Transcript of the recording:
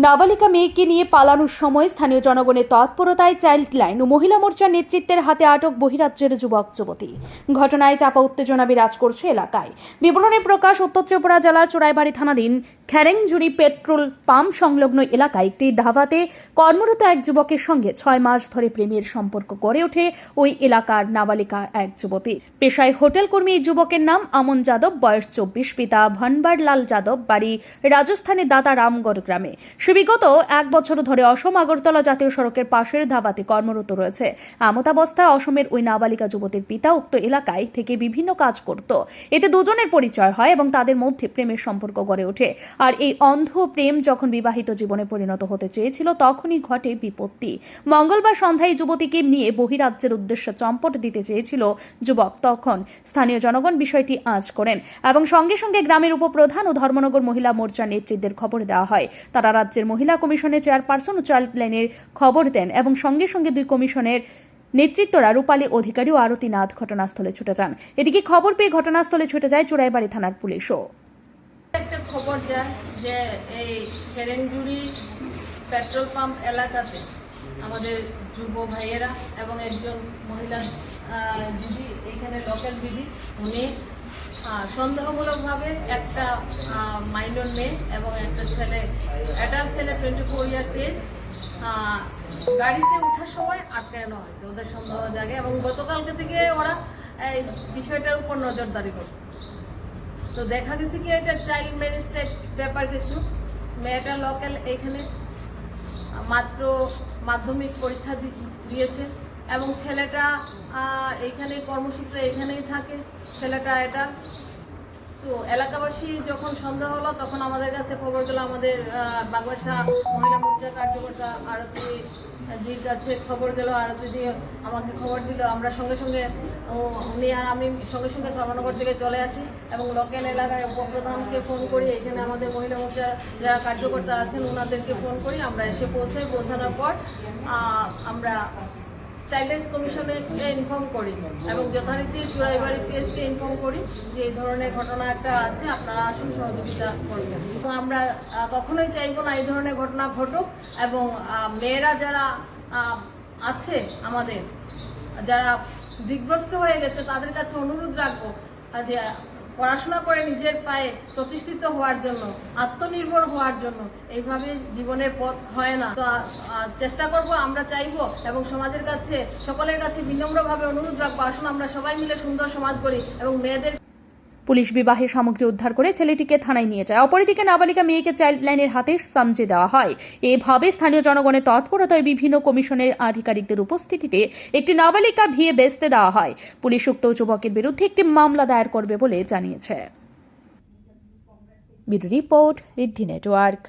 নাবালিকা মেয়েকে নিয়ে পালানোর সময় স্থানীয় জনগণের তৎপরতায় চাইল্ড লাইন ও মহিলা মোর্চার নেতৃত্বের হাতে আটক বহিরাজ্যের যুবক যুবতী। ঘটনায় চাপা উত্তেজনা বিরাজ করছে এলাকায়। বিবরণে প্রকাশ, উত্তর ত্রিপুরা জেলার চোরাইবাড়ি থানাধীন খেরেংজুড়ি পেট্রোল পাম্প সংলগ্ন এলাকায় একটি ধাবাতে কর্মরত এক যুবকের সঙ্গে 6 মাস ধরে প্রেমের সম্পর্ক গড়ে ওঠে ওই এলাকার নাবালিকা এক যুবতী। পেশায় হোটেল কর্মী এই যুবকের নাম আমন যাদব, বয়স 24, পিতা ভনবারলাল যাদব, বাড়ি রাজস্থানের দাতা রামগড় গ্রামে। সে বিগত 1 বছর ধরে অসম আগরতলা জাতীয় সড়কের পাশের ধাবাতে কর্মরত রয়েছে। এমতাবস্থায় অসমের ওই নাবালিকা যুবতীর পিতা উক্ত এলাকায় থেকে বিভিন্ন কাজ করত। এতে দুজনের পরিচয় হয় এবং তাদের মধ্যে প্রেমের সম্পর্ক গড়ে ওঠে। আর এই অন্ধ প্রেম যখন বিবাহিত জীবনে পরিণত হতে চেয়েছিল তখনই ঘটে বিপত্তি। মঙ্গলবার সন্ধ্যায় যুবতীকে নিয়ে বহিরাজ্যের উদ্দেশ্যে চম্পট দিতে চেয়েছিল যুবক। তখন স্থানীয় জনগণ বিষয়টি আঁচ করেন এবং সঙ্গে সঙ্গে গ্রামের উপপ্রধান ও ধর্মনগর মহিলা মোর্চার নেতৃত্বের খবর দেওয়া হয়। তারা রাজ্যের মহিলা কমিশনের চেয়ারপারসন ও চাইল্ড লাইনের খবর দেন এবং সঙ্গে সঙ্গে 2 কমিশনের নেতৃত্বরা রূপালী অধিকারী ও আরতি নাথ ঘটনাস্থলে ছুটে যান। এদিকে খবর পেয়ে ঘটনাস্থলে ছুটে যায় চোরাইবাড়ি থানার পুলিশও। একটা খবর যায় যে এই খেরেংজুড়ি পেট্রোল পাম্প এলাকাতে আমাদের যুব ভাইয়েরা এবং একজন মহিলা দিদি, এখানে লোকাল দিদি, উনি সন্দেহমূলকভাবে একটা মাইনর মেয়ে এবং একটা ছেলে, অ্যাডাল্ট ছেলে 24 ইয়ার্স এজ, গাড়িতে ওঠার সময় আটকানো হয়েছে ওদের সন্দেহ জাগে এবং গতকালকে থেকে ওরা এই বিষয়টার উপর নজরদারি করছে। তো দেখা গেছে কি এটা চাইল্ড ম্যারেজ টাইপ ব্যাপার কিছু। মেয়েটা লোকাল এখানে মাত্র মাধ্যমিক পরীক্ষা দিয়েছে এবং ছেলেটা এইখানে কর্মসূত্রে এখানেই থাকে। ছেলেটা এটা তো এলাকাবাসী যখন সন্দেহ হলো তখন আমাদের কাছে খবর গেল, আমাদের বাগবাসা মহিলা মোর্চা কার্যকর্তা আরতির কাছে খবর গেল। আরতি দিয়ে আমাকে খবর দিল। আমরা সঙ্গে সঙ্গে উনি আর আমি সঙ্গে সঙ্গে ধর্মনগর থেকে চলে আসি এবং লোকাল এলাকার উপপ্রধানকে ফোন করি। এখানে আমাদের মহিলা মোর্চার যারা কার্যকর্তা আছেন ওনাদেরকে ফোন করি। আমরা এসে পৌঁছানোর পর আমরা চাইল্ড রাইটস কমিশনকে ইনফর্ম করি এবং যথারীতি চোরাইবাড়ি পিএসকে ইনফর্ম করি যে এই ধরনের ঘটনা একটা আছে, আপনারা আসুন সহযোগিতা করবেন। তো আমরা কখনোই চাইব না এই ধরনের ঘটনা ঘটুক এবং মেয়েরা যারা আছে আমাদের, যারা দিগ্ভ্রষ্ট হয়ে গেছে, তাদের কাছে অনুরোধ রাখবো যে পড়াশোনা করে নিজের পায়ে প্রতিষ্ঠিত হওয়ার জন্য, আত্মনির্ভর হওয়ার জন্য। এইভাবে জীবনের পথ হয় না। তো চেষ্টা করব, আমরা চাইবো এবং সমাজের কাছে, সকলের কাছে বিনম্রভাবে অনুরোধ রাখবো, আসুন আমরা সবাই মিলে সুন্দর সমাজ গড়ি এবং মেয়েদের। পুলিশ বিবাহের সামগ্রী উদ্ধার করে ছেলেটিকে থানায় নিয়ে যায়। অপরদিকে নাবালিকা মেয়েকে চাইল্ড লাইনের হাতে সামজে দেওয়া হয়। এভাবে স্থানীয় জনগণের তৎপরতায় বিভিন্ন কমিশনের আধিকারিকদের উপস্থিতিতে একটি নাবালিকা ভিয়ে বেচতে দেওয়া হয়। পুলিশ উক্ত যুবকের বিরুদ্ধে একটি মামলা দায়ের করবে বলে জানিয়েছে। ব্যুরো রিপোর্ট, ঋদ্ধি নেটওয়ার্ক।